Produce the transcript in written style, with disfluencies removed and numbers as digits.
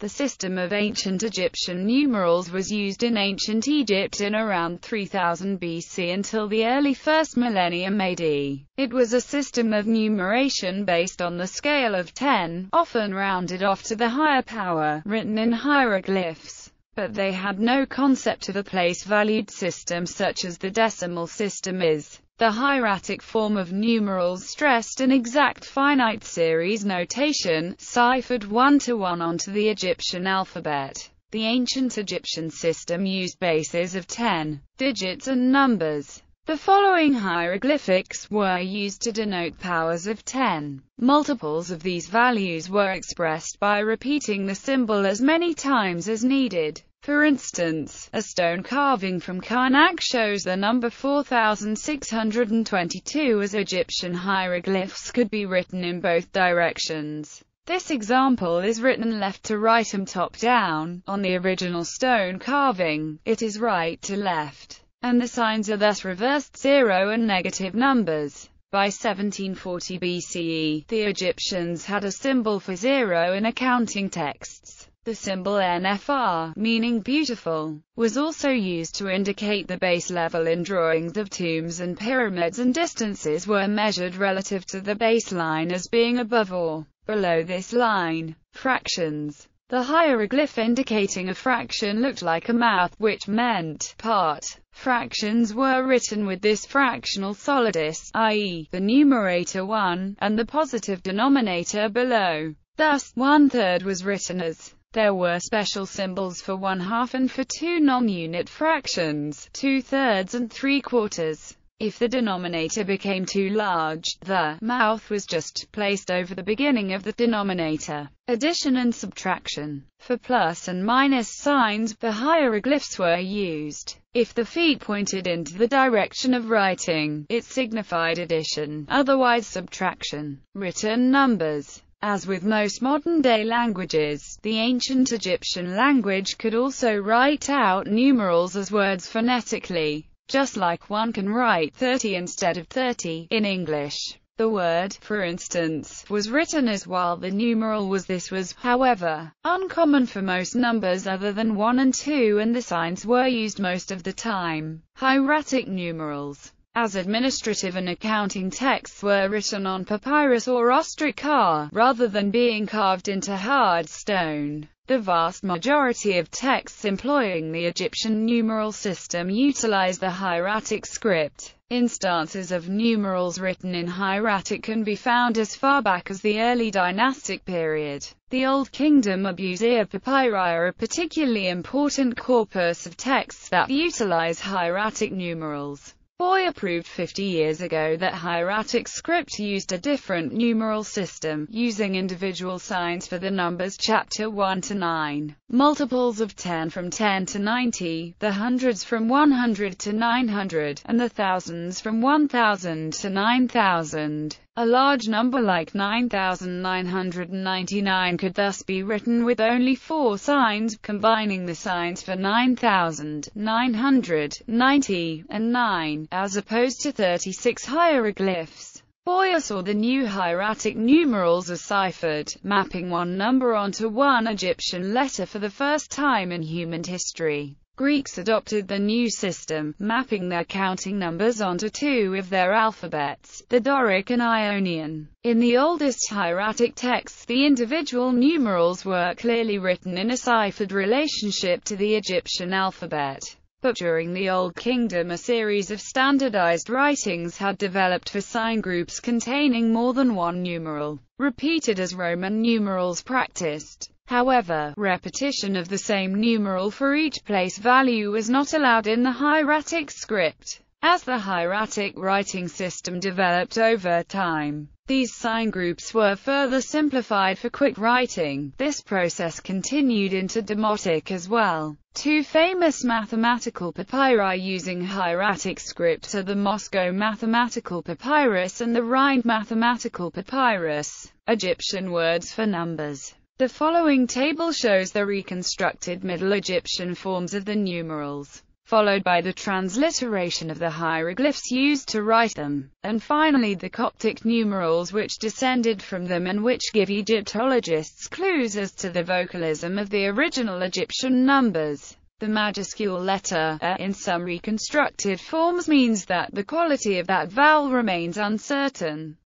The system of ancient Egyptian numerals was used in ancient Egypt in around 3000 BC until the early first millennium AD. It was a system of numeration based on the scale of 10, often rounded off to the higher power, written in hieroglyphs. But they had no concept of a place-valued system such as the decimal system is. The hieratic form of numerals stressed an exact finite series notation, ciphered 1-to-1 onto the Egyptian alphabet. The ancient Egyptian system used bases of 10 digits and numbers. The following hieroglyphics were used to denote powers of 10. Multiples of these values were expressed by repeating the symbol as many times as needed. For instance, a stone carving from Karnak shows the number 4622 as Egyptian hieroglyphs could be written in both directions. This example is written left to right and top down. On the original stone carving, it is right to left, and the signs are thus reversed 0 and negative numbers. By 1740 BCE, the Egyptians had a symbol for 0 in accounting texts. The symbol NFR, meaning beautiful, was also used to indicate the base level in drawings of tombs and pyramids, and distances were measured relative to the baseline as being above or below this line. Fractions. The hieroglyph indicating a fraction looked like a mouth, which meant part. Fractions were written with this fractional solidus, i.e., the numerator 1, and the positive denominator below. Thus, 1/3 was written as. There were special symbols for 1/2 and for two non-unit fractions, 2/3 and 3/4. If the denominator became too large, the mouth was just placed over the beginning of the denominator. Addition and subtraction. For plus and minus signs, the hieroglyphs were used. If the feet pointed into the direction of writing, it signified addition, otherwise subtraction. Written numbers. As with most modern-day languages, the ancient Egyptian language could also write out numerals as words phonetically, just like one can write 30 instead of 30 in English. The word, for instance, was written as while the numeral was. This was, however, uncommon for most numbers other than 1 and 2, and the signs were used most of the time. Hieratic numerals. As administrative and accounting texts were written on papyrus or ostrich-car, rather than being carved into hard stone, the vast majority of texts employing the Egyptian numeral system utilized the hieratic script. Instances of numerals written in hieratic can be found as far back as the early dynastic period. The Old Kingdom Abusir papyri are a particularly important corpus of texts that utilize hieratic numerals. Boyer proved 50 years ago that hieratic script used a different numeral system, using individual signs for the numbers chapter 1 to 9, multiples of 10 from 10 to 90, the hundreds from 100 to 900, and the thousands from 1000 to 9000. A large number like 9999 could thus be written with only 4 signs, combining the signs for 9000, 990, and 9, as opposed to 36 hieroglyphs. Boyer saw the new hieratic numerals as ciphered, mapping one number onto one Egyptian letter for the first time in human history. Greeks adopted the new system, mapping their counting numbers onto 2 of their alphabets, the Doric and Ionian. In the oldest hieratic texts, the individual numerals were clearly written in a ciphered relationship to the Egyptian alphabet. But during the Old Kingdom, a series of standardized writings had developed for sign groups containing more than one numeral, repeated as Roman numerals practiced. However, repetition of the same numeral for each place value was not allowed in the hieratic script. As the hieratic writing system developed over time, these sign groups were further simplified for quick writing. This process continued into Demotic as well. Two famous mathematical papyri using hieratic script are the Moscow Mathematical Papyrus and the Rhind Mathematical Papyrus. Egyptian words for numbers. The following table shows the reconstructed Middle Egyptian forms of the numerals. followed by the transliteration of the hieroglyphs used to write them, and finally the Coptic numerals which descended from them and which give Egyptologists clues as to the vocalism of the original Egyptian numbers. The majuscule letter A in some reconstructed forms means that the quality of that vowel remains uncertain.